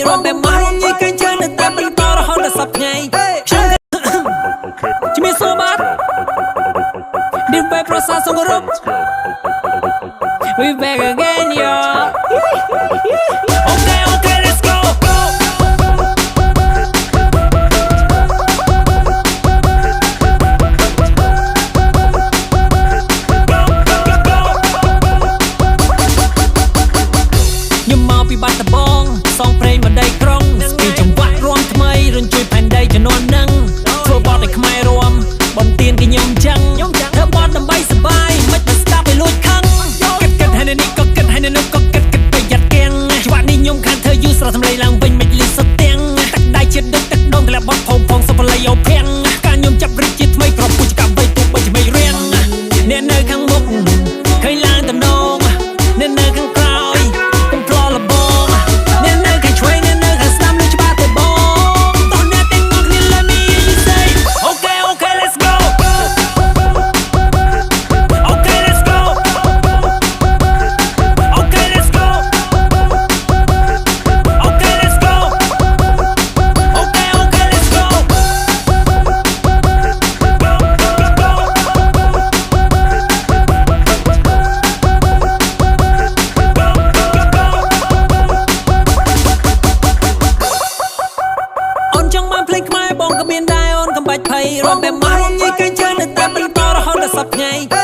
រំបែមកញីកញ្ជើនៅតែបន្តរហូតដល់សប្ថ្ងៃខ្ញុំជំរាបសួរបាទនេះបែបប្រសាសង្រុប We back again yo Okay let's goពីបាត់ដំបងសងព្រេងម្ដីក្រុងស្គីចង្វាក់រួមថ្មីរញ្ជួយផែនដីជំនាន់នឹងធ្វើបទឲ្យខ្មែររួមបន្ទានគេខ្ញុំចឹងធ្វើបទដើម្បីសបាយមិនទៅស្ដាប់ឲ្យលួចខឹងគិតហើយនេះក៏គិតហើយនោះក៏គិតប្រយ័ត្នទាំងច្បាប់នេះខ្ញុំខានធ្វើយូរស្រស់សម្លេងឡើងវិញមិនលឺសុទ្ធទាំងទឹកដៃជាតិទឹកទឹកដងក្លាប់បត់ផងសុបលៃអូភាំងការខ្ញុំចាប់រិទ្ធជាថ្មីប្រពុជកម្មបីទូបីជាមិនរៀងអ្នកនៅខាងមុខឃើញឡើងតំណងអ្នកនៅខាងក្រោយរំបែមកញីកញ្ជើនៅតែបន្តរហូតដល់សប្ថ្ងៃ